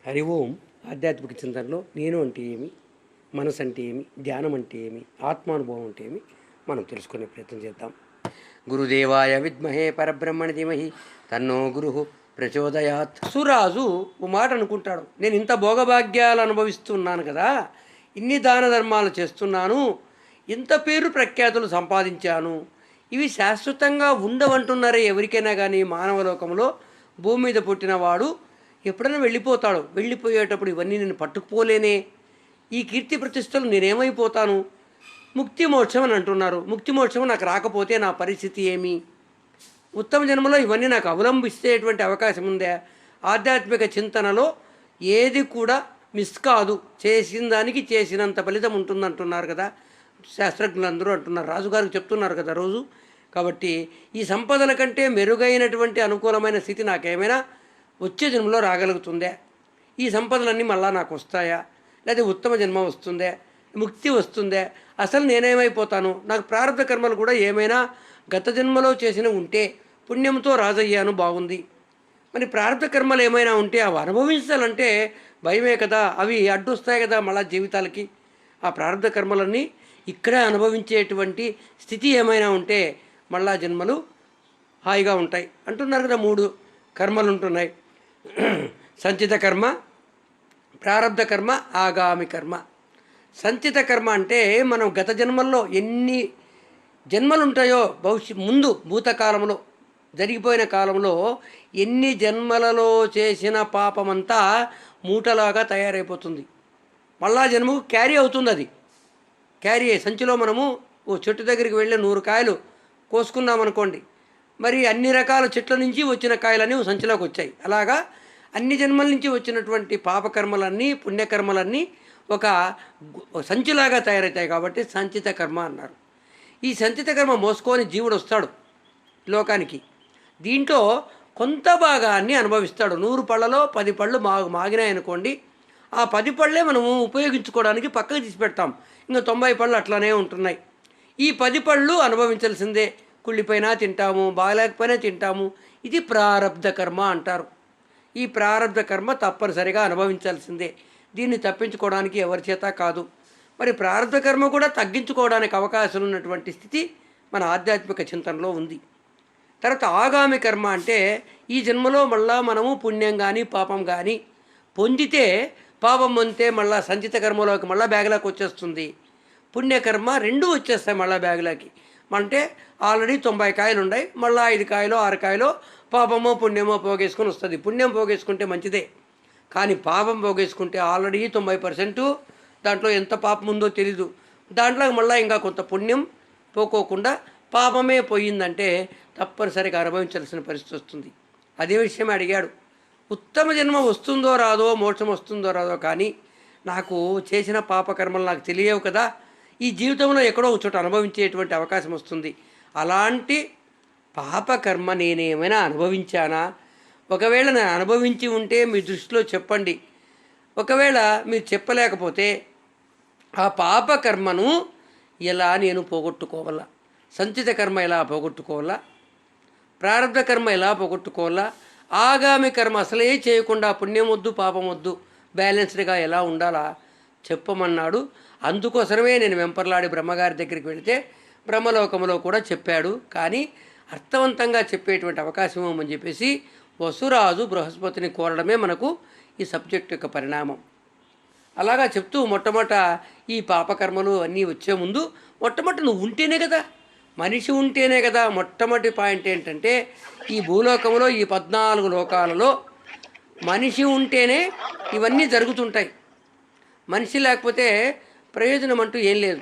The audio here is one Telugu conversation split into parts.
హరి ఓం. ఆధ్యాత్మిక చింతనలో నేను అంటే ఏమి, మనసు అంటే ఏమి, ధ్యానం అంటే ఏమి, ఆత్మానుభవం అంటే ఏమి మనం తెలుసుకునే ప్రయత్నం చేద్దాం. గురుదేవాయ విద్మహే పరబ్రహ్మణి ధీమహి తన్నో గురు ప్రచోదయాత్. సురాజు ఓ మాట అనుకుంటాడు, నేను ఇంత భోగభాగ్యాలు అనుభవిస్తున్నాను కదా, ఇన్ని దాన ధర్మాలు చేస్తున్నాను, ఇంత పేరు ప్రఖ్యాతులు సంపాదించాను, ఇవి శాశ్వతంగా ఉండవంటున్నారే ఎవరికైనా కానీ మానవలోకంలో భూమి మీద పుట్టినవాడు ఎప్పుడైనా వెళ్ళిపోతాడు. వెళ్ళిపోయేటప్పుడు ఇవన్నీ నేను పట్టుకుపోలేనే, ఈ కీర్తి ప్రతిష్టలు నేనేమైపోతాను, ముక్తి మోక్షం అని అంటున్నారు. ముక్తి మోక్షం నాకు రాకపోతే నా పరిస్థితి ఏమి, ఉత్తమ జన్మలో ఇవన్నీ నాకు అవలంబిస్తేటువంటి అవకాశం ఉందా? ఆధ్యాత్మిక చింతనలో ఏది కూడా మిస్ కాదు, చేసిన దానికి చేసినంత ఫలితం ఉంటుందంటున్నారు కదా శాస్త్రజ్ఞులందరూ అంటున్నారు, రాజుగారికి చెప్తున్నారు కదా రోజు. కాబట్టి ఈ సంపదల కంటే మెరుగైనటువంటి అనుకూలమైన స్థితి నాకేమైనా వచ్చే జన్మలో రాగలుగుతుందే, ఈ సంపదలన్నీ మళ్ళా నాకు వస్తాయా, లేదా ఉత్తమ జన్మ వస్తుందే, ముక్తి వస్తుందే, అసలు నేనేమైపోతాను, నాకు ప్రారంభ కర్మలు కూడా ఏమైనా గత జన్మలో చేసిన ఉంటే పుణ్యంతో రాజయ్యాను బాగుంది, మరి ప్రారంభ కర్మలు ఏమైనా ఉంటే అవి అనుభవించాలంటే భయమే కదా, అవి అడ్డొస్తాయి కదా మళ్ళా జీవితాలకి. ఆ ప్రారంభ కర్మలన్నీ ఇక్కడే అనుభవించేటువంటి స్థితి ఏమైనా ఉంటే మళ్ళా జన్మలు హాయిగా ఉంటాయి అంటున్నారు కదా. 3 కర్మలు ఉంటున్నాయి, సంచిత కర్మ, ప్రారబ్ధ కర్మ, ఆగామి కర్మ. సంచిత కర్మ అంటే మనం గత జన్మల్లో ఎన్ని జన్మలు ఉంటాయో ముందు భూతకాలంలో జరిగిపోయిన కాలంలో ఎన్ని జన్మలలో చేసిన పాపమంతా మూటలాగా తయారైపోతుంది, మళ్ళా జన్మకు క్యారీ అవుతుంది. అది క్యారీ అయ్యి సంచిలో మనము ఓ చెట్టు దగ్గరికి వెళ్ళి 100 కాయలు కోసుకున్నామనుకోండి, మరి అన్ని రకాల చెట్ల నుంచి వచ్చిన కాయలన్నీ సంచిలోకి వచ్చాయి. అలాగా అన్ని జన్మల నుంచి వచ్చినటువంటి పాపకర్మలన్నీ పుణ్యకర్మలన్నీ ఒక సంచిలాగా తయారవుతాయి కాబట్టి సంచిత కర్మ అన్నారు. ఈ సంచిత కర్మ మోసుకొని జీవుడు వస్తాడు లోకానికి. దీంట్లో కొంత భాగాన్ని అనుభవిస్తాడు. 100 పళ్ళలో 10 పళ్ళు మాగినాయనుకోండి, ఆ 10 పళ్ళే మనము ఉపయోగించుకోవడానికి పక్కకు తీసి పెడతాం, ఇంకా 90 పళ్ళు అట్లానే ఉంటున్నాయి. ఈ 10 పళ్ళు అనుభవించాల్సిందే, కుళ్ళిపోయినా తింటాము, బాగలేకపోయినా తింటాము. ఇది ప్రారబ్ధ కర్మ అంటారు. ఈ ప్రారబ్ధ కర్మ తప్పనిసరిగా అనుభవించాల్సిందే, దీన్ని తప్పించుకోవడానికి ఎవరి చేత కాదు. మరి ప్రారబ్ధ కర్మ కూడా తగ్గించుకోవడానికి అవకాశం ఉన్నటువంటి స్థితి మన ఆధ్యాత్మిక చింతనలో ఉంది. తర్వాత ఆగామి కర్మ అంటే ఈ జన్మలో మళ్ళా మనము పుణ్యం కానీ పాపం కానీ పొందితే, పాపం పొందితే మళ్ళీ సంచిత కర్మలోకి మళ్ళీ బ్యాగ్లోకి వచ్చేస్తుంది, పుణ్యకర్మ 2 వచ్చేస్తాయి మళ్ళీ బ్యాగ్లోకి. అంటే ఆల్రెడీ 90 కాయలు ఉన్నాయి, మళ్ళీ 5 కాయలు 6 కాయలు పాపమో పుణ్యమో పోగేసుకొని వస్తుంది. పుణ్యం పోగేసుకుంటే మంచిదే, కానీ పాపం పోగేసుకుంటే ఆల్రెడీ 90% దాంట్లో ఎంత పాపం ఉందో తెలీదు, దాంట్లో మళ్ళీ ఇంకా కొంత పుణ్యం పోకోకుండా పాపమే పోయిందంటే తప్పనిసరిగా అనుభవించాల్సిన పరిస్థితి వస్తుంది. అదే విషయమే అడిగాడు, ఉత్తమ జన్మ వస్తుందో రాదో, మోక్షం వస్తుందో రాదో, కానీ నాకు చేసిన పాపకర్మలు నాకు తెలియవు కదా, ఈ జీవితంలో ఎక్కడో చోట అనుభవించేటువంటి అవకాశం వస్తుంది. అలాంటి పాపకర్మ నేనేమైనా అనుభవించానా? ఒకవేళ నేను అనుభవించి ఉంటే మీ దృష్టిలో చెప్పండి. ఒకవేళ మీరు చెప్పలేకపోతే ఆ పాపకర్మను ఎలా నేను పోగొట్టుకోవాలా, సంచిత కర్మ ఎలా పోగొట్టుకోవాలా, ప్రారంభ కర్మ ఎలా పోగొట్టుకోవాలా, ఆగామి కర్మ అసలే చేయకుండా పుణ్యం వద్దు పాపం వద్దు బ్యాలెన్స్డ్గా ఎలా ఉండాలా చెప్పమన్నాడు. అందుకోసమే నేను వెంపర్లాడి బ్రహ్మగారి దగ్గరికి వెళితే బ్రహ్మలోకంలో కూడా చెప్పాడు, కానీ అర్థవంతంగా చెప్పేటువంటి అవకాశం ఇవ్వమని చెప్పేసి వసురాజు బృహస్పతిని కోరడమే మనకు ఈ సబ్జెక్ట్ యొక్క పరిణామం. అలాగా చెప్తూ మొట్టమొదట ఈ పాపకర్మలు అన్నీ వచ్చే ముందు మొట్టమొదటి నువ్వు ఉంటేనే కదా, మనిషి ఉంటేనే కదా. మొట్టమొదటి పాయింట్ ఏంటంటే ఈ భూలోకంలో ఈ 14 లోకాలలో మనిషి ఉంటేనే ఇవన్నీ జరుగుతుంటాయి. మనిషి లేకపోతే ప్రయోజనం అంటూ ఏం లేదు,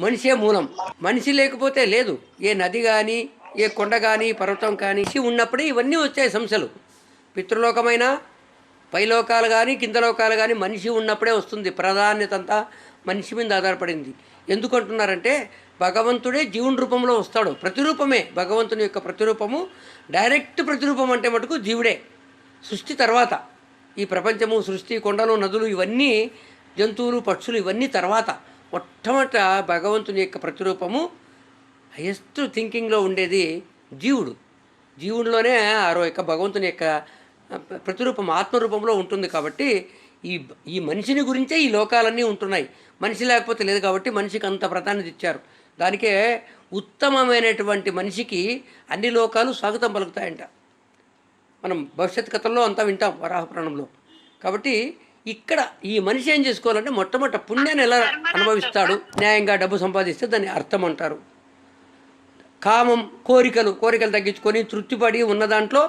మనిషే మూలం. మనిషి లేకపోతే లేదు, ఏ నది కానీ ఏ కొండ కానీ పర్వతం కానీ. మనిషి ఉన్నప్పుడే ఇవన్నీ వచ్చాయి సమస్యలు. పితృలోకమైనా పైలోకాలు కానీ కింద లోకాలు కానీ మనిషి ఉన్నప్పుడే వస్తుంది. ప్రాధాన్యత అంతా మనిషి మీద ఆధారపడింది. ఎందుకంటున్నారంటే భగవంతుడే జీవుని రూపంలో వస్తాడు, ప్రతిరూపమే భగవంతుని యొక్క ప్రతిరూపము. డైరెక్ట్ ప్రతిరూపం అంటే మటుకు జీవుడే. సృష్టి తర్వాత ఈ ప్రపంచము, సృష్టి, కొండలు, నదులు, ఇవన్నీ జంతువులు, పక్షులు, ఇవన్నీ తర్వాత మొట్టమొదట భగవంతుని యొక్క ప్రతిరూపము హైయెస్ట్ థింకింగ్లో ఉండేది జీవుడు. జీవుడిలోనే ఆ యొక్క భగవంతుని యొక్క ప్రతిరూపం ఆత్మరూపంలో ఉంటుంది. కాబట్టి ఈ ఈ మనిషిని గురించే ఈ లోకాలన్నీ ఉంటున్నాయి. మనిషి లేకపోతే లేదు కాబట్టి మనిషికి అంత ప్రాధాన్యత ఇచ్చారు. దానికే ఉత్తమమైనటువంటి మనిషికి అన్ని లోకాలు స్వాగతం పలుకుతాయంట. మనం భవిష్యత్ కథల్లో అంతా వింటాం వరాహపురాణంలో. కాబట్టి ఇక్కడ ఈ మనిషి ఏం చేసుకోవాలంటే మొట్టమొదట పుణ్యాన్ని ఎలా అనుభవిస్తాడు, న్యాయంగా డబ్బు సంపాదిస్తే దాన్ని అర్థం అంటారు. కామం, కోరికలు తగ్గించుకొని తృప్తిపడి ఉన్న దాంట్లో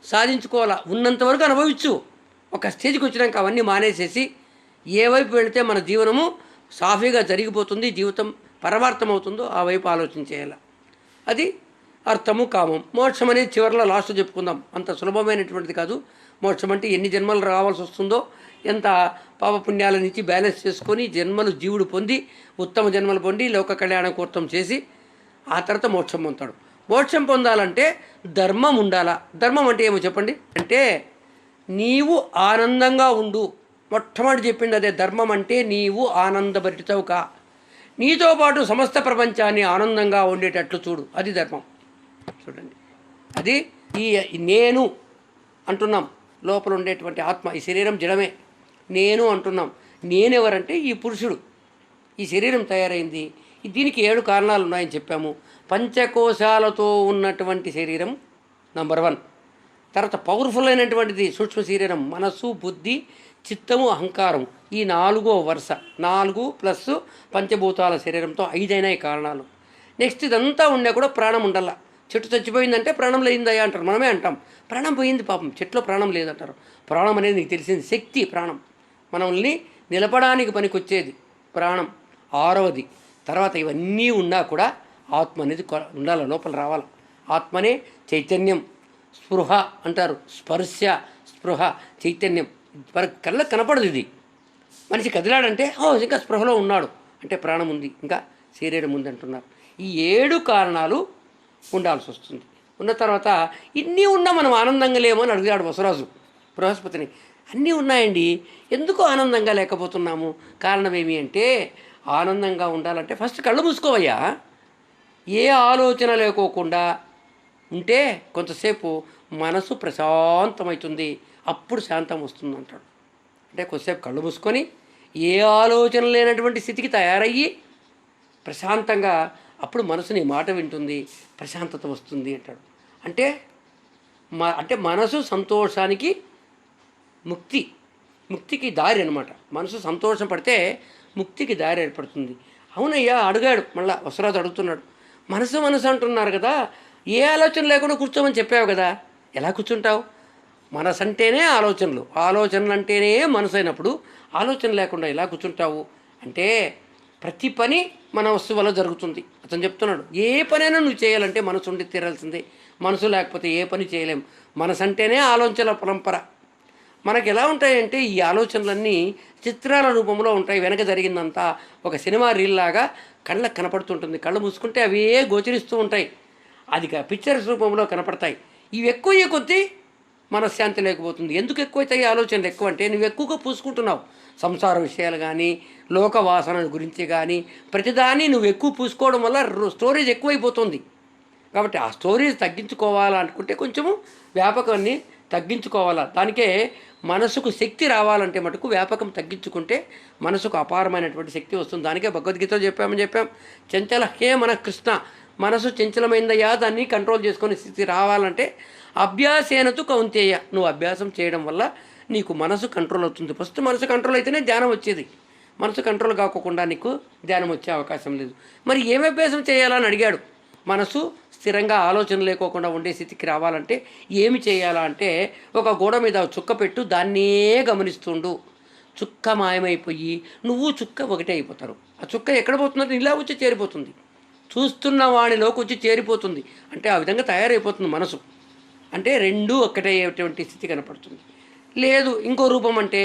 సాధించుకోవాలా, ఉన్నంతవరకు అనుభవించు. ఒక స్టేజ్కి వచ్చినాక అవన్నీ మానేసేసి ఏ వైపు వెళితే మన జీవనము సాఫీగా జరిగిపోతుంది, జీవితం పరమార్థమవుతుందో ఆ వైపు ఆలోచన చేయాలి. అది అర్థము, కామం. మోక్షం అనేది చివరిలో లాస్ట్ చెప్పుకుందాం. అంత సులభమైనటువంటిది కాదు. మోక్షం అంటే ఎన్ని జన్మలు రావాల్సి వస్తుందో, ఎంత పాపపుణ్యాల నుంచి బ్యాలెన్స్ చేసుకొని జన్మలు జీవుడు పొంది ఉత్తమ జన్మలు పొంది లోక కళ్యాణ కూర్తం చేసి ఆ తర్వాత మోక్షం పొందుతాడు. మోక్షం పొందాలంటే ధర్మం ఉండాలా. ధర్మం అంటే ఏమో చెప్పండి. అంటే నీవు ఆనందంగా ఉండు. మొట్టమొదటి చెప్పింది అదే. ధర్మం అంటే నీవు ఆనందభరితవు కా, నీతో పాటు సమస్త ప్రపంచాన్ని ఆనందంగా ఉండేటట్లు చూడు. అది ధర్మం. చూడండి, అది ఈ నేను అంటున్నాం. లోపల ఉండేటువంటి ఆత్మ, ఈ శరీరం జడమే. నేను అంటున్నాం. నేనెవరంటే ఈ పురుషుడు. ఈ శరీరం తయారైంది. దీనికి 7 కారణాలు ఉన్నాయని చెప్పాము. పంచకోశాలతో ఉన్నటువంటి శరీరం నంబర్ 1. తర్వాత పవర్ఫుల్ అయినటువంటిది సూక్ష్మ శరీరం, మనస్సు, బుద్ధి, చిత్తము, అహంకారం. ఈ 4వ వరుస. 4 ప్లస్ పంచభూతాల శరీరంతో 5 అయినాయి కారణాలు. నెక్స్ట్ ఇదంతా ఉన్నా కూడా ప్రాణం ఉండాల. చెట్టు చచ్చిపోయిందంటే ప్రాణం లేదయ్యా అంటారు. మనమే అంటాం ప్రాణం పోయింది పాపం, చెట్లో ప్రాణం లేదంటారు. ప్రాణం అనేది నీకు తెలిసింది శక్తి. ప్రాణం మనల్ని నిలపడానికి పనికొచ్చేది ప్రాణం. 6వది. తర్వాత ఇవన్నీ ఉన్నా కూడా ఆత్మ అనేది ఉండాలి, లోపల రావాలి. ఆత్మనే చైతన్యం. స్పృహ అంటారు. స్పర్శ, స్పృహ, చైతన్యం. కళ్ళకు కనపడదు. ఇది మనిషి కదిలాడంటే ఇంకా స్పృహలో ఉన్నాడు అంటే ప్రాణం ఉంది, ఇంకా శరీరం ఉంది అంటున్నారు. ఈ 7 కారణాలు ఉండాల్సి వస్తుంది. ఉన్న తర్వాత ఇన్ని ఉన్నా మనం ఆనందంగా లేమో అని అడిగాడు వసరాజు బృహస్పతిని. అన్నీ ఉన్నాయండి, ఎందుకు ఆనందంగా లేకపోతున్నాము? కారణం ఏమి అంటే, ఆనందంగా ఉండాలంటే ఫస్ట్ కళ్ళు మూసుకోవయ్యా. ఏ ఆలోచన లేకోకుండా ఉంటే కొంతసేపు మనసు ప్రశాంతమవుతుంది, అప్పుడు శాంతం వస్తుంది అంటాడు. అంటే కొద్దిసేపు కళ్ళు మూసుకొని ఏ ఆలోచన లేనటువంటి స్థితికి తయారయ్యి ప్రశాంతంగా అప్పుడు మనసుని మాట వింటుంది, ప్రశాంతత వస్తుంది అంటాడు. అంటే మనసు సంతోషానికి ముక్తికి దారి అనమాట. మనసు సంతోషం పడితే ముక్తికి దారి ఏర్పడుతుంది. అవునయ్యా అడిగాడు. మళ్ళీ వసరాజు అడుగుతున్నాడు, మనసు అంటున్నారు కదా, ఏ ఆలోచన లేకుండా కూర్చోమని చెప్పావు కదా, ఎలా కూర్చుంటావు? మనసు అంటేనే ఆలోచనలు అంటేనే మనసు అయినప్పుడు ఆలోచన లేకుండా ఎలా కూర్చుంటావు అంటే, ప్రతి పని మన వస్తువు వల్ల జరుగుతుంది. అతను చెప్తున్నాడు, ఏ పనైనా నువ్వు చేయాలంటే మనసు ఉండి తీరాల్సిందే. మనసు లేకపోతే ఏ పని చేయలేం. మనసు అంటేనే ఆలోచనల పరంపర. మనకు ఎలా ఉంటాయంటే ఈ ఆలోచనలన్నీ చిత్రాల రూపంలో ఉంటాయి. వెనక జరిగిందంతా ఒక సినిమా రీల్ లాగా కళ్ళకు కనపడుతుంటుంది. కళ్ళు మూసుకుంటే అవే గోచరిస్తూ ఉంటాయి, అది పిక్చర్స్ రూపంలో కనపడతాయి. ఇవి ఎక్కువ కొద్దీ మనశ్శాంతి లేకపోతుంది. ఎందుకు ఎక్కువైతాయి ఆలోచనలు? ఎక్కువ అంటే నువ్వు ఎక్కువగా పూసుకుంటున్నావు. సంసార విషయాలు కానీ, లోక వాసన గురించి కానీ, ప్రతిదాన్ని నువ్వు ఎక్కువ పూసుకోవడం వల్ల స్టోరేజ్ ఎక్కువైపోతుంది. కాబట్టి ఆ స్టోరేజ్ తగ్గించుకోవాలనుకుంటే కొంచెము వ్యాపకాన్ని తగ్గించుకోవాలా. దానికే మనసుకు శక్తి రావాలంటే మటుకు వ్యాపకం తగ్గించుకుంటే మనసుకు అపారమైనటువంటి శక్తి వస్తుంది. దానికే భగవద్గీతలో చెప్పాం, చంచల హే మన కృష్ణ, మనసు చంచలమైందయ్యా, దాన్ని కంట్రోల్ చేసుకునే స్థితి రావాలంటే అభ్యాసేనతు కౌంతేయ, నువ్వు అభ్యాసం చేయడం వల్ల నీకు మనసు కంట్రోల్ అవుతుంది. ఫస్ట్ మనసు కంట్రోల్ అయితేనే ధ్యానం వచ్చేది. మనసు కంట్రోల్ కాకుండా నీకు ధ్యానం వచ్చే అవకాశం లేదు. మరి ఏం అభ్యాసం చేయాలని అడిగాడు. మనసు స్థిరంగా ఆలోచన లేకోకుండా ఉండే స్థితికి రావాలంటే ఏమి చేయాలా అంటే, ఒక గోడ మీద చుక్క పెట్టు, దాన్నే గమనిస్తుండు. చుక్క మాయమైపోయి నువ్వు చుక్క ఒకటే అయిపోతారు. ఆ చుక్క ఎక్కడ పోతుందంటే ఇలా వచ్చి చేరిపోతుంది, చూస్తున్న వాడిలోకి వచ్చి చేరిపోతుంది. అంటే ఆ విధంగా తయారైపోతుంది మనసు. అంటే రెండూ ఒక్కటేటువంటి స్థితి కనపడుతుంది. లేదు ఇంకో రూపం అంటే,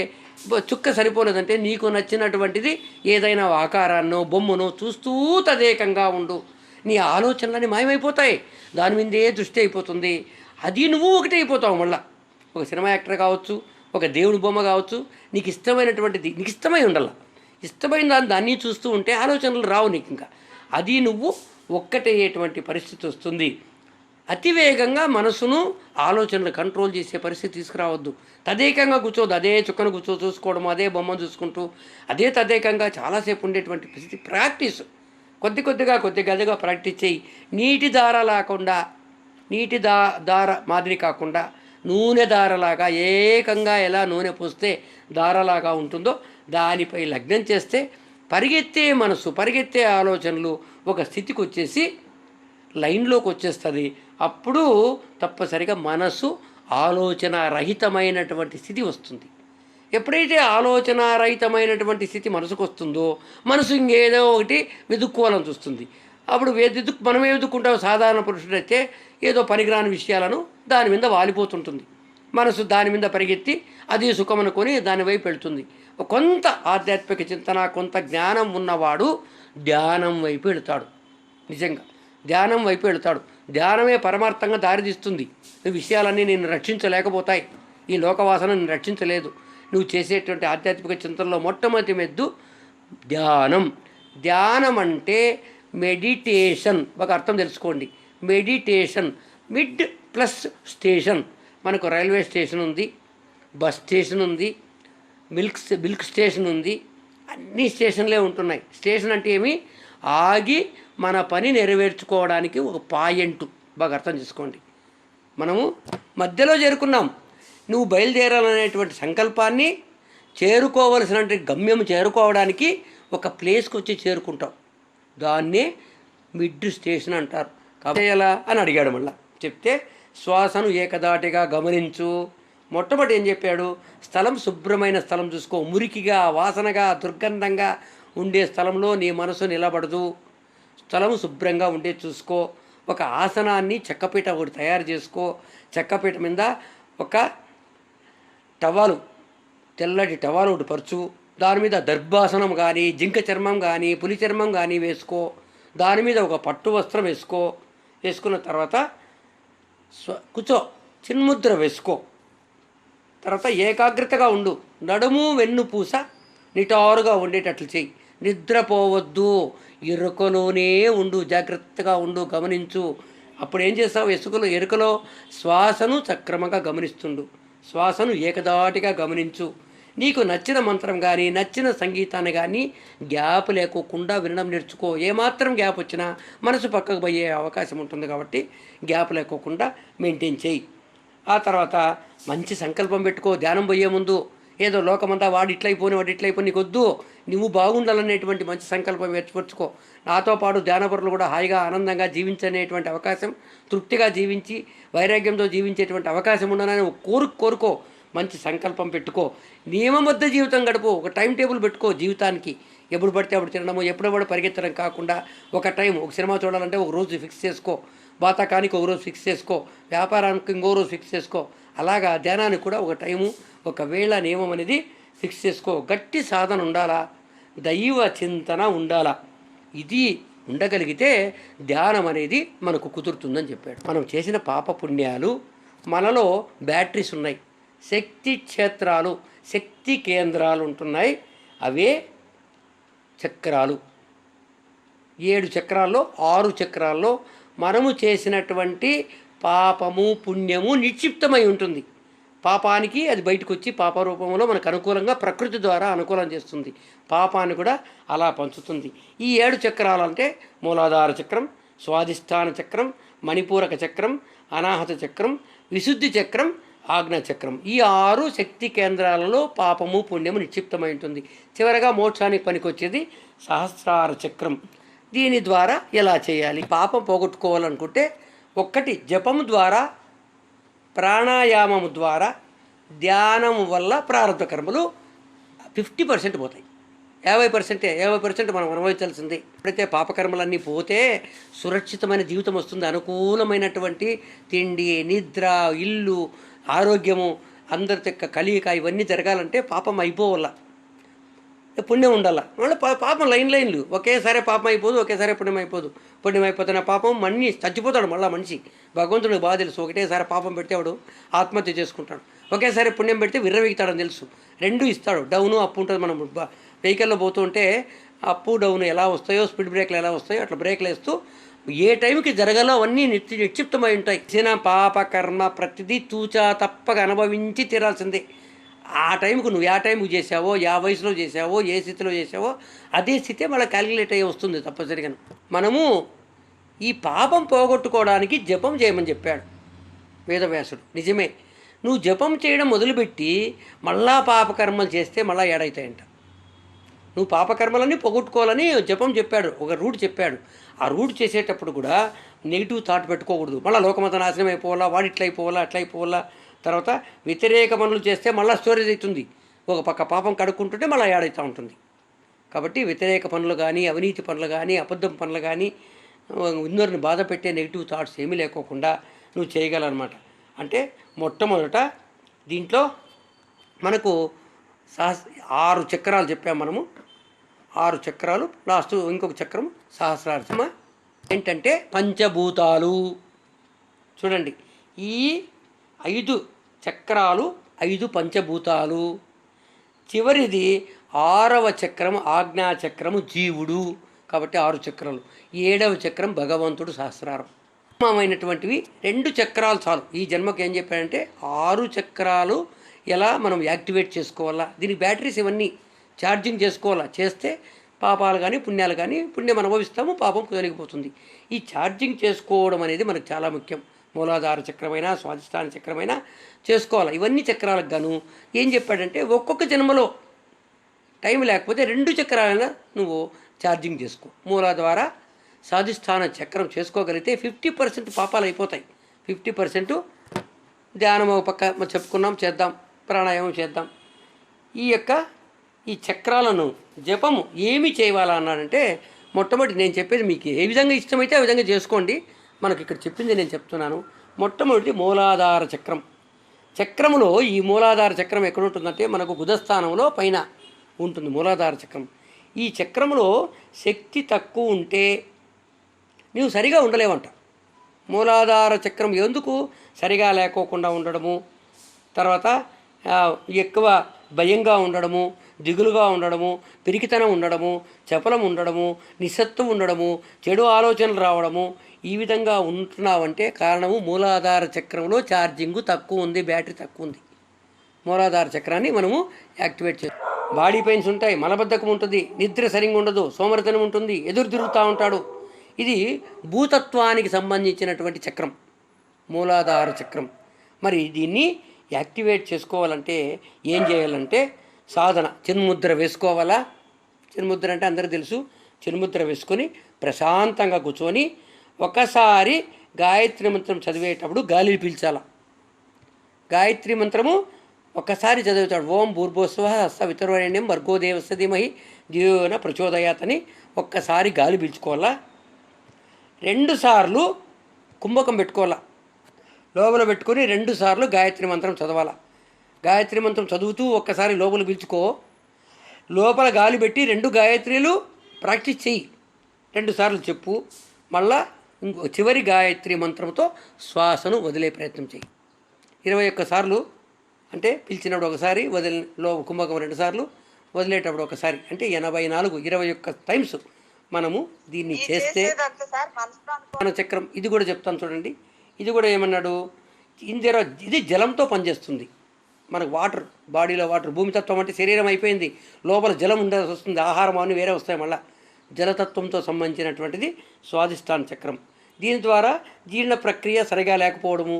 చుక్క సరిపోలేదంటే నీకు నచ్చినటువంటిది ఏదైనా ఆకారాన్నో బొమ్మనో చూస్తూ తదేకంగా ఉండు. నీ ఆలోచనలన్నీ మాయమైపోతాయి, దాని మీదే దృష్టి అయిపోతుంది. అది నువ్వు ఒకటే అయిపోతావు. మళ్ళీ ఒక సినిమా యాక్టర్ కావచ్చు, ఒక దేవుడి బొమ్మ కావచ్చు, నీకు ఇష్టమైనటువంటిది నీకు ఇష్టమై ఉండాల. ఇష్టమైన దాన్ని చూస్తూ ఉంటే ఆలోచనలు రావు నీకు. ఇంకా అది నువ్వు ఒక్కటయ్యేటువంటి పరిస్థితి వస్తుంది. అతివేగంగా మనసును ఆలోచనలు కంట్రోల్ చేసే పరిస్థితి తీసుకురావద్దు. తదేకంగా కూర్చోవద్దు. అదే చుక్కను చూసుకోవడం, అదే బొమ్మను చూసుకుంటూ అదే తదేకంగా చాలాసేపు ఉండేటువంటి పరిస్థితి. ప్రాక్టీస్ కొద్దిగా ప్రాక్టీస్ చేయి. నీటి దార లేకుండా, నీటి దార మాదిరి కాకుండా నూనె దారలాగా ఏకంగా ఎలా నూనె పోస్తే దారలాగా ఉంటుందో దానిపై లగ్నం చేస్తే పరిగెత్తే మనసు, పరిగెత్తే ఆలోచనలు ఒక స్థితికి వచ్చేసి లైన్లోకి వచ్చేస్తుంది. అప్పుడు తప్పనిసరిగా మనసు ఆలోచన రహితమైనటువంటి స్థితి వస్తుంది. ఎప్పుడైతే ఆలోచన రహితమైనటువంటి స్థితి మనసుకు వస్తుందో మనసు ఇంకేదో ఒకటి వెతుక్కోవాలని చూస్తుంది. అప్పుడు మనమే వెతుక్కుంటాం. సాధారణ పురుషుడైతే ఏదో పనికిరాని విషయాలను దాని మీద వాలిపోతుంటుంది. మనసు దాని మీద పరిగెత్తి అది సుఖం అనుకొని దాని వైపు వెళ్తుంది. కొంత ఆధ్యాత్మిక చింతన, కొంత జ్ఞానం ఉన్నవాడు ధ్యానం వైపు వెళతాడు. నిజంగా ధ్యానం వైపు వెళతాడు. ధ్యానమే పరమార్థంగా దారితీస్తుంది. విషయాలన్నీ నేను రక్షించలేకపోతాయి. ఈ లోకవాసన నేను రక్షించలేదు. నువ్వు చేసేటువంటి ఆధ్యాత్మిక చింతనలో మొట్టమొదటి మెద్దు ధ్యానం. ధ్యానం అంటే మెడిటేషన్. ఒక అర్థం తెలుసుకోండి. Meditation, mid plus station. మనకు రైల్వే స్టేషన్ ఉంది, బస్ స్టేషన్ ఉంది, మిల్క్ స్టేషన్ ఉంది, అన్ని స్టేషన్లే ఉంటున్నాయి. స్టేషన్ అంటే ఏమి? ఆగి మన పని నెరవేర్చుకోవడానికి ఒక పాయింట్. బాగా అర్థం చేసుకోండి. మనము మధ్యలో చేరుకున్నాం. నువ్వు బయలుదేరాలనేటువంటి సంకల్పాన్ని చేరుకోవలసినటువంటి గమ్యం చేరుకోవడానికి ఒక ప్లేస్కి వచ్చి చేరుకుంటాం. దాన్నే మిడ్ స్టేషన్ అంటారు. కాబట్టి ఎలా అని అడిగాడు. మళ్ళా చెప్తే శ్వాసను ఏకదాటిగా గమనించు. మొట్టమొదటి ఏం చెప్పాడు? స్థలం శుభ్రమైన స్థలం చూసుకో. మురికిగా, వాసనగా, దుర్గంధంగా ఉండే స్థలంలో నీ మనసు నిలబడదు. స్థలం శుభ్రంగా ఉండే చూసుకో. ఒక ఆసనాన్ని చెక్కపీట ఒకటి తయారు చేసుకో. చెక్కపీట మీద ఒక టవాలు, తెల్లటి టవాలు ఒకటి పరచు. దాని మీద దర్భాసనం కానీ, జింక చర్మం కానీ, పులి చర్మం కానీ వేసుకో. దాని మీద ఒక పట్టు వస్త్రం వేసుకో. వేసుకున్న తర్వాత కూర్చో, చిన్ముద్ర వేసుకో. తర్వాత ఏకాగ్రతగా ఉండు. నడుము వెన్నుపూస నిటారుగా ఉండేటట్లు చెయ్యి. నిద్రపోవద్దు, ఎరుకలోనే ఉండు, జాగ్రత్తగా ఉండు, గమనించు. అప్పుడు ఏం చేస్తావు? ఎరుకలో శ్వాసను సక్రమంగా గమనిస్తుండు. శ్వాసను ఏకదాటిగా గమనించు. నీకు నచ్చిన మంత్రం కానీ, నచ్చిన సంగీతాన్ని కానీ గ్యాప్ లేకోకుండా వినడం నేర్చుకో. ఏమాత్రం గ్యాప్ వచ్చినా మనసు పక్కకు పోయే అవకాశం ఉంటుంది. కాబట్టి గ్యాప్ లేకోకుండా మెయింటైన్ చేయి. ఆ తర్వాత మంచి సంకల్పం పెట్టుకో. ధ్యానం పోయే ముందు ఏదో లోకమంతా వాడు ఇట్లయిపోయి నీకు వద్దు. నువ్వు బాగుండాలనేటువంటి మంచి సంకల్పం ఏర్పరచుకో. నాతో పాటు ధ్యానపరులు కూడా హాయిగా ఆనందంగా జీవించనేటువంటి అవకాశం, తృప్తిగా జీవించి వైరాగ్యంతో జీవించేటువంటి అవకాశం ఉండాలని కోరుకో. మంచి సంకల్పం పెట్టుకో. నియమబద్ధ జీవితం గడుపు. ఒక టైం టేబుల్ పెట్టుకో జీవితానికి. ఎప్పుడు పడితే అప్పుడు తినడము, ఎప్పుడప్పుడు పరిగెత్తడం కాకుండా ఒక టైం. ఒక సినిమా చూడాలంటే ఒక రోజు ఫిక్స్ చేసుకో. బాతకానికి ఒక రోజు ఫిక్స్ చేసుకో. వ్యాపారానికి ఇంకో రోజు ఫిక్స్ చేసుకో. అలాగా ధ్యానానికి కూడా ఒక టైము, ఒక వేళ నియమం అనేది ఫిక్స్ చేసుకో. గట్టి సాధన ఉండాలా, దైవ చింతన ఉండాలా. ఇది ఉండగలిగితే ధ్యానం అనేది మనకు కుదురుతుందని చెప్పాడు. మనం చేసిన పాప పుణ్యాలు, మనలో బ్యాటరీస్ ఉన్నాయి, శక్తి క్షేత్రాలు, శక్తి కేంద్రాలు ఉంటున్నాయి. అవే చక్రాలు. 7 చక్రాల్లో 6 చక్రాల్లో మనము చేసినటువంటి పాపము పుణ్యము నిక్షిప్తమై ఉంటుంది. పాపానికి అది బయటకు వచ్చి పాప రూపంలో మనకు అనుకూలంగా ప్రకృతి ద్వారా అనుకూలం చేస్తుంది. పాపాన్ని కూడా అలా పంచుతుంది. ఈ 7 చక్రాలు అంటే మూలాధార చక్రం, స్వాధిష్టాన చక్రం, మణిపూరక చక్రం, అనాహత చక్రం, విశుద్ధి చక్రం, ఆజ్ఞా చక్రం. ఈ 6 శక్తి కేంద్రాలలో పాపము పుణ్యము నిక్షిప్తమై ఉంటుంది. చివరగా మోక్షానికి పనికొచ్చేది సహస్రార చక్రం. దీని ద్వారా ఎలా చేయాలి? పాపం పోగొట్టుకోవాలనుకుంటే 1 జపము ద్వారా, ప్రాణాయామము ద్వారా, ధ్యానము వల్ల ప్రారంభ కర్మలు 50% పోతాయి. 50% మనం అనుభవించాల్సింది. ఎప్పుడైతే పాపకర్మలన్నీ పోతే సురక్షితమైన జీవితం వస్తుంది. అనుకూలమైనటువంటి తిండి, నిద్ర, ఇల్లు, ఆరోగ్యము, అందరితో కలియిక ఇవన్నీ జరగాలంటే పాపం అయిపోవాల, పుణ్యం ఉండాల. మళ్ళీ పాపం లైన్లు ఒకేసారి పాపం అయిపోదు, ఒకేసారి పుణ్యం అయిపోదు. పుణ్యం అయిపోతున్న పాపం మళ్ళీ చచ్చిపోతాడు. మళ్ళీ మనిషి భగవంతుడికి బాగా తెలుసు. ఒకటేసారి పాపం పెడితే వాడు ఆత్మహత్య చేసుకుంటాడు. ఒకేసారి పుణ్యం పెడితే విర్రవీగుతాడని తెలుసు. 2 ఇస్తాడు. డౌను అప్పు ఉంటుంది. మనం వెహికల్లో పోతుంటే అప్పు డౌన్ ఎలా వస్తాయో, స్పీడ్ బ్రేక్లు ఎలా వస్తాయో అట్లా బ్రేక్లు వేస్తూ ఏ టైంకి జరగాలో అవన్నీ నిక్షిప్తమై ఉంటాయి. చిన్న పాప కర్మ ప్రతిదీ తూచా తప్పక అనుభవించి తీరాల్సిందే. ఆ టైంకు నువ్వు ఏ టైంకి చేసావో, ఏ వయసులో చేసావో, ఏ స్థితిలో చేసావో అదే స్థితే మళ్ళీ క్యాలిక్యులేట్ అయ్యి వస్తుంది తప్పనిసరిగా. మనము ఈ పాపం పోగొట్టుకోవడానికి జపం చేయమని చెప్పాడు వేదవ్యాసుడు. నిజమే, నువ్వు జపం చేయడం మొదలుపెట్టి మళ్ళా పాపకర్మలు చేస్తే మళ్ళీ ఏడవుతాయంట. నువ్వు పాపకర్మలన్నీ పోగొట్టుకోవాలని జపం చెప్పాడు, ఒక రూట్ చెప్పాడు. ఆ రూట్ చేసేటప్పుడు కూడా నెగిటివ్ థాట్ పెట్టుకోకూడదు. మళ్ళీ లోకమంతా నాశనం అయిపోవాలా, వాడు ఇట్లా అయిపోవాలా, అట్లా అయిపోవాలా. తర్వాత వ్యతిరేక పనులు చేస్తే మళ్ళీ స్టోరేజ్ అవుతుంది. ఒక పక్క పాపం కడుక్కుంటుంటే మళ్ళీ ఏడవుతూ ఉంటుంది. కాబట్టి వ్యతిరేక పనులు కానీ, అవినీతి పనులు కానీ, అబద్ధం పనులు కానీ, ఇందరిని బాధ పెట్టే నెగిటివ్ థాట్స్ ఏమీ లేకోకుండా నువ్వు చేయగలనమాట. అంటే మొట్టమొదట దీంట్లో మనకు 6 చక్రాలు చెప్పాము మనము. 6 చక్రాలు, లాస్ట్ ఇంకొక చక్రం సహస్రార్థమ. ఏంటంటే పంచభూతాలు. చూడండి, ఈ 5 చక్రాలు 5 పంచభూతాలు. చివరిది 6వ చక్రం ఆజ్ఞాచక్రము జీవుడు. కాబట్టి 6 చక్రాలు. 7వ చక్రం భగవంతుడు సహస్రారం. అయినటువంటివి 2 చక్రాలు చాలు. ఈ జన్మకు ఏం చెప్పాడంటే 6 చక్రాలు ఎలా మనం యాక్టివేట్ చేసుకోవాలా, దీనికి బ్యాటరీస్ ఇవన్నీ ఛార్జింగ్ చేసుకోవాలా. చేస్తే పాపాలు కానీ పుణ్యాలు కానీ, పుణ్యం అనుభవిస్తాము, పాపం తొలగిపోతుంది. ఈ ఛార్జింగ్ చేసుకోవడం అనేది మనకు చాలా ముఖ్యం. మూలాధార చక్రమైనా స్వాధిష్టాన చక్రమైనా చేసుకోవాలి. ఇవన్నీ చక్రాలకు గాను ఏం చెప్పాడంటే ఒక్కొక్క జన్మలో టైం లేకపోతే 2 చక్రాలైనా నువ్వు ఛార్జింగ్ చేసుకో. మూలాధార స్వాధిష్టాన చక్రం చేసుకోగలిగితే 50% పాపాలు అయిపోతాయి. 50% ధ్యానం ఒక పక్క చెప్పుకున్నాం, చేద్దాం, ప్రాణాయామం చేద్దాం. ఈ చక్రాలను జపము ఏమి చేయాలన్నాడంటే మొట్టమొదటి నేను చెప్పేది మీకు ఏ విధంగా ఇష్టమైతే ఆ విధంగా చేసుకోండి. మనకి ఇక్కడ చెప్పింది నేను చెప్తున్నాను. మొట్టమొదటి మూలాధార చక్రం. చక్రములో ఈ మూలాధార చక్రం ఎక్కడ ఉంటుందంటే మనకు బుధస్థానంలో పైన ఉంటుంది మూలాధార చక్రం. ఈ చక్రంలో శక్తి తక్కువ ఉంటే నీవు సరిగా ఉండలేవంట. మూలాధార చక్రం ఎందుకు సరిగా లేకోకుండా ఉండడము, తర్వాత ఎక్కువ భయంగా ఉండడము, దిగులుగా ఉండడము, పిరికితనం ఉండడము, చపలం ఉండడము, నిస్సత్వం ఉండడము, చెడు ఆలోచనలు రావడము, ఈ విధంగా ఉంటున్నావంటే కారణము మూలాధార చక్రంలో ఛార్జింగ్ తక్కువ ఉంది, బ్యాటరీ తక్కువ ఉంది. మూలాధార చక్రాన్ని మనము యాక్టివేట్ చేయాలి. బాడీ పెయిన్స్ ఉంటాయి, మలబద్ధకం ఉంటుంది, నిద్ర సరిగ్గా ఉండదు, సోమరితనం ఉంటుంది, ఎదురు తిరుగుతూ ఉంటాడు. ఇది భూతత్వానికి సంబంధించినటువంటి చక్రం, మూలాధార చక్రం. మరి దీన్ని యాక్టివేట్ చేసుకోవాలంటే ఏం చేయాలంటే సాధన. చిన్ముద్ర వేసుకోవాలా. చిన్ముద్ర అంటే అందరూ తెలుసు. చిన్ముద్ర వేసుకొని ప్రశాంతంగా కూర్చొని ఒకసారి గాయత్రి మంత్రం చదివేటప్పుడు గాలిని పీల్చాల. గాయత్రి మంత్రము ఒకసారి చదువుతాడు. ఓం భూర్భువస్సువః సవితుర్వరేణ్యం భర్గో దేవస్య ధీమహి ధియో యో నః ప్రచోదయాత్ అని ఒక్కసారి గాలి పీల్చుకోవాలా. 2 సార్లు కుంభకం పెట్టుకోవాలా. లోపల పెట్టుకొని 2 సార్లు గాయత్రి మంత్రం చదవాలా. గాయత్రి మంత్రం చదువుతూ ఒక్కసారి లోపల పీల్చుకో. లోపల గాలి పెట్టి 2 గాయత్రీలు ప్రాక్టీస్ చెయ్యి. 2 సార్లు చెప్పు. మళ్ళా చివరి గాయత్రి మంత్రంతో శ్వాసను వదిలే ప్రయత్నం చెయ్యి. 21 సార్లు అంటే పిలిచినప్పుడు ఒకసారి, కుంభకం 2 సార్లు, వదిలేటప్పుడు ఒకసారి, అంటే 84, 21 టైమ్స్ మనము దీన్ని చేస్తే మన చక్రం. ఇది కూడా చెప్తాను చూడండి. ఇది కూడా ఏమన్నాడు, ఇది జలంతో పనిచేస్తుంది. మనకు వాటర్, బాడీలో వాటర్, భూమితత్వం అంటే శరీరం అయిపోయింది, లోపల జలం ఉండాల్సి వస్తుంది, ఆహారం అన్నీ వేరే వస్తాయి. మళ్ళీ జలతత్వంతో సంబంధించినటువంటిది స్వాధిష్టాన చక్రం. దీని ద్వారా జీర్ణ ప్రక్రియ సరిగా లేకపోవడము,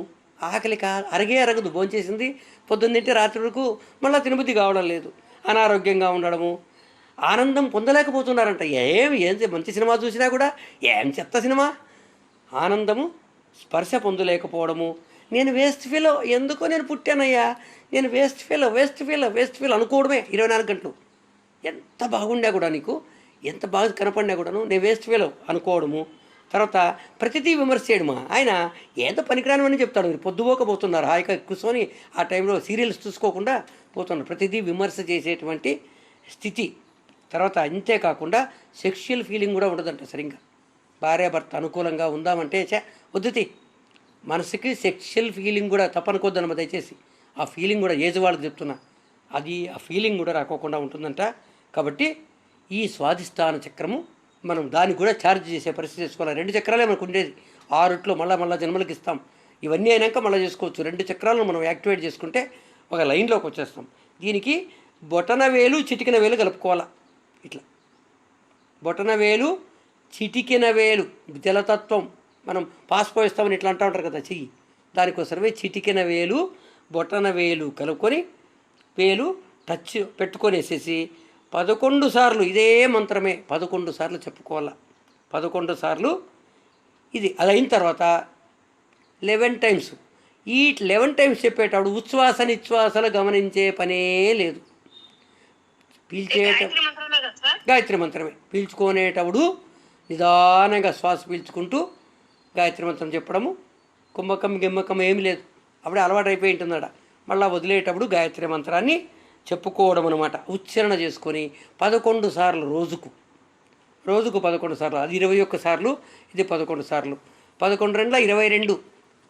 ఆకలి అరగదు, భోంచేసింది పొద్దున్నంటే రాత్రి వరకు మళ్ళీ తినబుద్ధి కావడం లేదు, అనారోగ్యంగా ఉండడము, ఆనందం పొందలేకపోతున్నారంట. ఏం మంచి సినిమా చూసినా కూడా ఏం చెత్త సినిమా, ఆనందము స్పర్శ పొందలేకపోవడము. నేను వేస్ట్ ఫీల్, ఎందుకో నేను పుట్టానయ్యా, నేను వేస్ట్ ఫీల్ అనుకోవడమే 24 గంటలు. ఎంత బాగుండా కూడా నీకు, ఎంత బాగా కనపడినా కూడాను నేను వేస్ట్ ఫీల్ అనుకోవడము. తర్వాత ప్రతిదీ విమర్శ చేయడమా. ఆయన ఏదో పనికిరానివని చెప్తాడు. మీరు పొద్దుపోకపోతున్నారు, హాయిగా కూర్చొని ఆ టైంలో సీరియల్స్ చూసుకోకుండా పోతున్నారు. ప్రతిదీ విమర్శ చేసేటువంటి స్థితి. తర్వాత అంతేకాకుండా సెక్షువల్ ఫీలింగ్ కూడా ఉండదంట సరిగ్గా. భార్యాభర్త అనుకూలంగా ఉందామంటే వద్దుతి. మనసుకి సెక్షువల్ ఫీలింగ్ కూడా తప్పనుకోద్దనమ్మ దయచేసి. ఆ ఫీలింగ్ కూడా ఏజ్ వాళ్ళకి చెప్తున్నా, అది ఆ ఫీలింగ్ కూడా రాకోకుండా ఉంటుందంట. కాబట్టి ఈ స్వాధిష్టాన చక్రము మనం దానికి కూడా ఛార్జ్ చేసే పరిస్థితి చేసుకోవాలి. 2 చక్రాలే మనకు ఉండేది. 6 మళ్ళా జన్మలకు ఇస్తాం. ఇవన్నీ అయినాక మళ్ళీ చేసుకోవచ్చు. 2 చక్రాలను మనం యాక్టివేట్ చేసుకుంటే ఒక లైన్లోకి వచ్చేస్తాం. దీనికి బొటన వేలు చిటికిన వేలు కలుపుకోవాలా. ఇట్లా బొటన వేలు చిటికిన వేలు జలతత్వం మనం పాస్ పోయిస్తామని ఇట్లా అంటూ ఉంటారు కదా చెయ్యి, దానికోసమే చిటికిన వేలు బొటన వేలు కలుపుకొని వేలు టచ్ పెట్టుకొనేసేసి 11 సార్లు ఇదే మంత్రమే 11 సార్లు చెప్పుకోవాలా. 11 సార్లు ఇది. అది అయిన తర్వాత 11 టైమ్స్. ఈ 11 టైమ్స్ చెప్పేటప్పుడు ఉచ్ఛ్వాస నిశ్వాసలు గమనించే పనే లేదు. గాయత్రి మంత్రమే. పీల్చుకునేటప్పుడు నిదానంగా శ్వాస పీల్చుకుంటూ గాయత్రి మంత్రం చెప్పడము. కుంభకం గిమ్మకం ఏమి లేదు, అప్పుడే అలవాటు అయిపోయి ఉంటుందట. మళ్ళీ వదిలేటప్పుడు గాయత్రి మంత్రాన్ని చెప్పుకోవడం అనమాట. ఉచ్చారణ చేసుకొని 11 సార్లు రోజుకు 11 సార్లు. అది 21 సార్లు, ఇది 11 సార్లు. 11 2 22,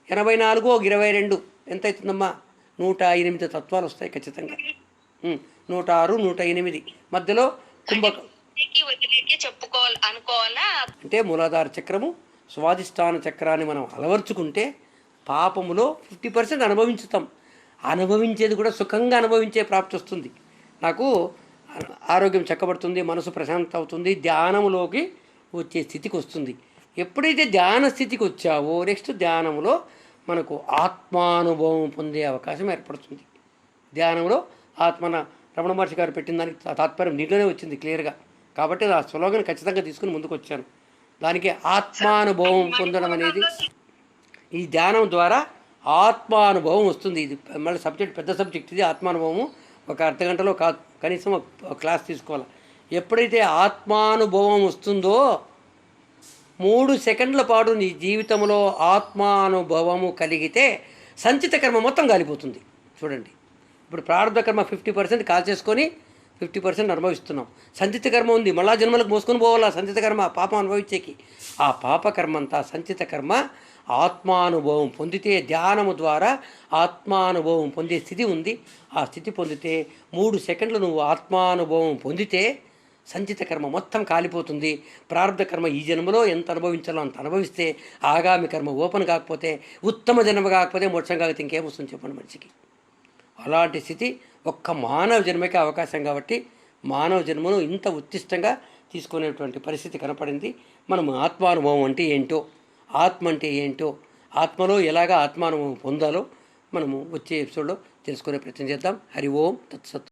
84 22 ఎంత అవుతుందమ్మా? 108 తత్వాలు వస్తాయి ఖచ్చితంగా. 106, 108 మధ్యలో కుంభకం చెప్పుకోవాలి అనుకోవాలా. అంటే మూలాధార చక్రము, స్వాధిష్టాన చక్రాన్ని మనం అలవర్చుకుంటే పాపములో 50% అనుభవించుతాం. అనుభవించేది కూడా సుఖంగా అనుభవించే ప్రాప్తి వస్తుంది. నాకు ఆరోగ్యం చక్కబడుతుంది, మనసు ప్రశాంత అవుతుంది, ధ్యానములోకి వచ్చే స్థితికి వస్తుంది. ఎప్పుడైతే ధ్యాన స్థితికి వచ్చావో నెక్స్ట్ ధ్యానంలో మనకు ఆత్మానుభవం పొందే అవకాశం ఏర్పడుతుంది. ధ్యానంలో ఆత్మన రమణ మహర్షి గారు పెట్టిన దానికి తాత్పర్యం దీంట్లోనే వచ్చింది క్లియర్గా. కాబట్టి ఆ స్లోగన్ ఖచ్చితంగా తీసుకుని ముందుకు వచ్చాను. దానికి ఆత్మానుభవం పొందడం అనేది ఈ ధ్యానం ద్వారా ఆత్మానుభవం వస్తుంది. ఇది మళ్ళీ సబ్జెక్ట్ పెద్ద సబ్జెక్ట్ ఇది. ఆత్మానుభవము ఒక అర్ధగంటలో కాదు, కనీసం ఒక క్లాస్ తీసుకోవాలి. ఎప్పుడైతే ఆత్మానుభవం వస్తుందో 3 సెకండ్ల పాటు నీ జీవితంలో ఆత్మానుభవము కలిగితే సంచిత కర్మ మొత్తం కాలిపోతుంది. చూడండి, ఇప్పుడు ప్రారంభ కర్మ 50% కాల్చేసుకొని 50% అనుభవిస్తున్నాం. సంచిత కర్మ ఉంది, మళ్ళా జన్మలకు మోసుకొని పోవాలా. సంచిత కర్మ పాపం అనుభవించేకి. ఆ పాపకర్మ అంతా సంచిత కర్మ ఆత్మానుభవం పొందితే, ధ్యానము ద్వారా ఆత్మానుభవం పొందే స్థితి ఉంది. ఆ స్థితి పొందితే 3 సెకండ్లు నువ్వు ఆత్మానుభవం పొందితే సంచిత కర్మ మొత్తం కాలిపోతుంది. ప్రారంభ కర్మ ఈ జన్మలో ఎంత అనుభవించాలో అంత అనుభవిస్తే, ఆగామి కర్మ ఓపెన్ కాకపోతే, ఉత్తమ జన్మ కాకపోతే మోక్షం కాకపోతే ఇంకేమొస్తుంది చెప్పండి మనిషికి. అలాంటి స్థితి ఒక్క మానవ జన్మకే అవకాశం. కాబట్టి మానవ జన్మను ఇంత ఉత్తిష్టంగా తీసుకునేటువంటి పరిస్థితి కనపడింది. మనము ఆత్మానుభవం అంటే ఏంటో, ఆత్మ అంటే ఏంటో, ఆత్మలో ఎలాగా ఆత్మానుభవం పొందాలో మనము వచ్చే ఎపిసోడ్లో తెలుసుకునే ప్రయత్నం చేద్దాం. హరి ఓం తత్సత్.